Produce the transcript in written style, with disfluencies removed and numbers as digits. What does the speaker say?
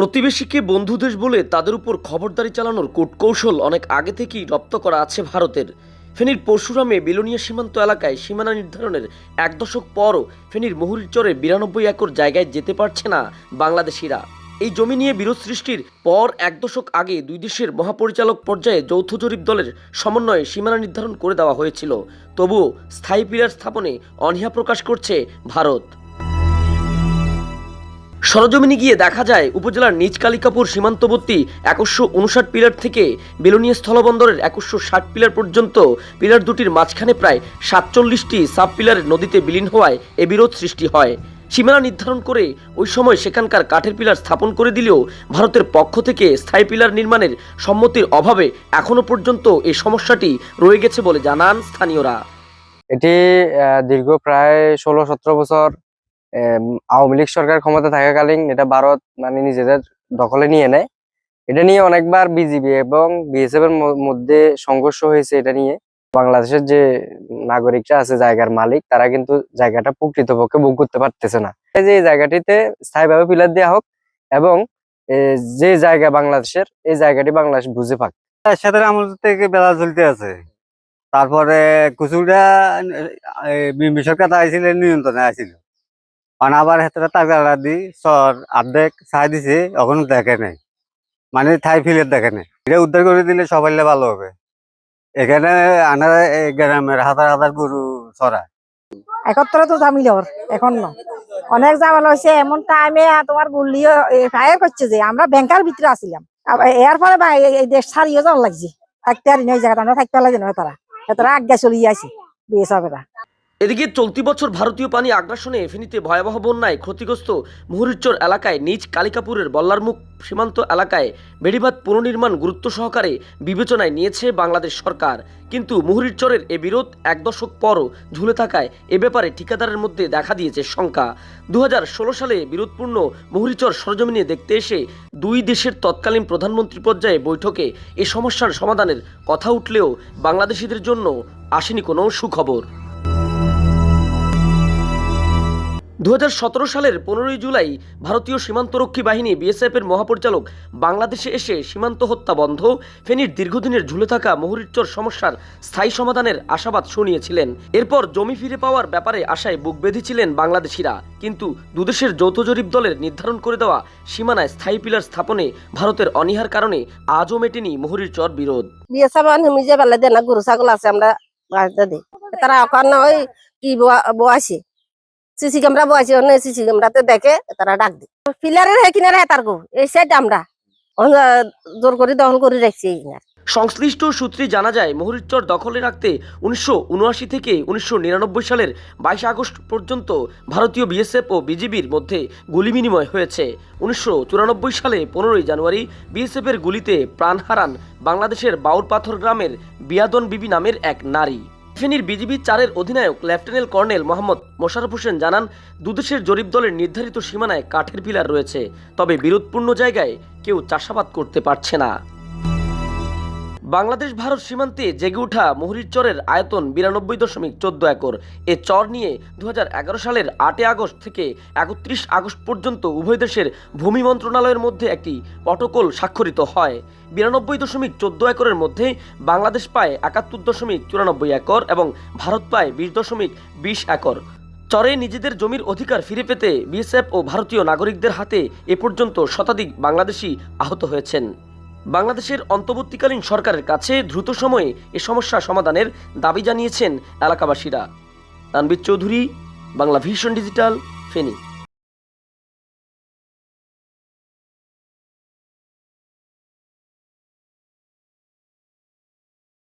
প্রতিবেশীকে বন্ধু দেশ বলে তাদের উপর খবরদারি চালানোর কূটকৌশল অনেক আগে থেকেই রপ্ত করা আছে ভারতের। ফেনীর পরশুরামে বিলোনিয়া সীমান্ত এলাকায় সীমানা নির্ধারণের এক দশক পরও ফেনীর মুহুরীরচরে 92 একর জায়গায় যেতে পারছে না বাংলাদেশিরা। এই জমি নিয়ে বিরোধ সৃষ্টির পর এক দশক আগে দুই দেশের মহাপরিচালক পর্যায়ে যৌথ জরিপ দলের সমন্বয়ে সীমানা নির্ধারণ করে দেওয়া হয়েছিল। তবুও স্থায়ী পিলার স্থাপনে অনীহা প্রকাশ করছে ভারত। সরজমিনে গিয়ে দেখা যায় উপজেলার নিজ কালিকাপুর সীমান্তবর্তী ১৫৯ পিলার থেকে বিলোনিয়া স্থলবন্দরের ১৬০ পিলার পর্যন্ত পিলার দুটির মাঝখানে প্রায় ৪৭টি সাব পিলারের নদীতে বিলীন হওয়ায় এ বিরোধ সৃষ্টি হয়। সীমানা নির্ধারণ করে ওই সময় সেখানকার কাঠের পিলার স্থাপন করে দিলেও ভারতের পক্ষ থেকে স্থায়ী পিলার নির্মাণের সম্মতির অভাবে এখনো পর্যন্ত এই সমস্যাটি রয়ে গেছে বলে জানান স্থানীয়রা। এটি দীর্ঘ প্রায় ১৬-১৭ বছর আওয়ামী লীগ সরকার ক্ষমতা থাকাকালীন এটা ভারত নিজেদের দখলে নিয়ে নেয়। এটা নিয়ে অনেকবার বিজিবি এবং বিএসএফ এর মধ্যে সংঘর্ষ হয়েছে। এটা নিয়ে বাংলাদেশের যে নাগরিকরা আছে, জায়গার মালিক, তারা কিন্তু জায়গাটা প্রকৃতপক্ষে ভোগ করতে পারতেছে না। এই জায়গাটিতে স্থায়ীভাবে পিলার দেওয়া হোক এবং যে জায়গা বাংলাদেশের, এই জায়গাটি বাংলাদেশ বুঝে পাক। সাথে আমল থেকে বেলা চলতে আছে। তারপরে কুচুটা বিএনপি সরকার আইছিল, নিয়ন্ত্রণে আসছিল, কারণ আবার হাতে টাকা দি সর অর্ধেক ছাই দিছে, এখনো দেখে নাই, মানে থাই ফিলের দেখে নাই। এটা উদ্ধার করে দিলে সবাই ভালো হবে। এখানে আনার গ্রামের হাজার হাজার গরু চড়ায়। একত্রে তো জামিলর এখন না অনেক জামাল হয়েছে। এমন টাইমে তোমার বললিও ফায়ার করছে যে আমরা ব্যাংকার ভিতরে আসছিলাম, এর ফলে এই দেশ ছাড়িয়ে যাওয়ার লাগছে। থাকতে আর এই জায়গাটা আমরা থাকতে লাগে না, তারা আজ্ঞা চলিয়ে আসি বিএসএফেরা। এদিকে চলতি বছর ভারতীয় পানি আগ্রাসনে ফেনীতে ভয়াবহ বন্যায় ক্ষতিগ্রস্ত মুহুরীরচর এলাকায় নিজ কালিকাপুরের বল্লারমুখ সীমান্ত এলাকায় বেড়িবাঁধ পুনর্নির্মাণ গুরুত্ব সহকারে বিবেচনায় নিয়েছে বাংলাদেশ সরকার। কিন্তু মুহুরীরচরের এ বিরোধ এক দশক পরও ঝুলে থাকায় এ ব্যাপারে ঠিকাদারের মধ্যে দেখা দিয়েছে শঙ্কা। ২০১৬ সালে বিরোধপূর্ণ মুহুরীরচর সরজমিনে দেখতে এসে দুই দেশের তৎকালীন প্রধানমন্ত্রী পর্যায়ে বৈঠকে এ সমস্যার সমাধানের কথা উঠলেও বাংলাদেশিদের জন্য আসেনি কোনো সুখবর। ২০১৭ সালের ১৫ই জুলাই ভারতীয় সীমান্তরক্ষী বাহিনী বিএসএফ এর মহাপরিচালক বাংলাদেশে এসে সীমান্ত হত্যা বন্ধ, ফেনীর দীর্ঘদিনের ঝুলে থাকা মুহুরীরচর সমস্যার স্থায়ী সমাধানের আশাবাদ শুনিয়েছিলেন। এরপর জমি ফিরে পাওয়ার ব্যাপারে আশায় বুক বেঁধেছিলেন বাংলাদেশিরা। কিন্তু দুদেশের যৌথ জরিপ দলের নির্ধারণ করে দেওয়া সীমানায় স্থায়ী পিলার স্থাপনে ভারতের অনীহার কারণে আজও মেটেনি মুহুরীরচর বিরোধ। বিএসএফ নিজে বেলা দেয় না, গরু ছাগল আছে, আমরা তারা ওখানে ওই কি বসে সিসি ক্যামেরা বসে, সিসি ক্যামেরাতে দেখে তারা ডাক দিই পিলারের কিনারে তার গো এই সাইড আমরা জোর করে দখল করে রাখছি। সংশ্লিষ্ট সূত্রে জানা যায় মুহুরীরচর দখলে রাখতে ১৯৭৯ থেকে ১৯৯৯ সালের ২২ আগস্ট পর্যন্ত ভারতীয় বিএসএফ ও বিজিবির মধ্যে গুলি বিনিময় হয়েছে। ১৯৯৪ সালে ১৫ই জানুয়ারি বিএসএফ এর গুলিতে প্রাণ হারান বাংলাদেশের বাউরপাথর গ্রামের বিয়াদন বিবি নামের এক নারী। ফেনীর বিজিবি ৪-এর অধিনায়ক লেফটেন্যান্ট কর্নেল মোহাম্মদ মোশাররফ হোসেন জানান, দুদেশের জরিপ দলের নির্ধারিত সীমানায় কাঠের পিলার রয়েছে, তবে বিরোধপূর্ণ জায়গায় কেউ চাষাবাদ করতে পারছে না। বাংলাদেশ ভারত সীমান্তে জেগে ওঠা মুহুরীরচরের আয়তন ৯২.১৪ একর। এ চর নিয়ে ২০১১ সালের ৮ আগস্ট থেকে ৩১ আগস্ট পর্যন্ত উভয় দেশের ভূমি মন্ত্রণালয়ের মধ্যে একটি প্রটোকল স্বাক্ষরিত হয়। ৯২.১৪ একরের মধ্যে বাংলাদেশ পায় ৭১.৯৪ একর এবং ভারত পায় ২০.২০ একর। চরে নিজেদের জমির অধিকার ফিরে পেতে বিএসএফ ও ভারতীয় নাগরিকদের হাতে এ পর্যন্ত শতাধিক বাংলাদেশি আহত হয়েছেন। বাংলাদেশের অন্তর্বর্তীকালীন সরকারের কাছে দ্রুত সময়ে এ সমস্যা সমাধানের দাবি জানিয়েছেন এলাকাবাসীরা। Tanvir Chowdhury, Bangla vision digital, Feni.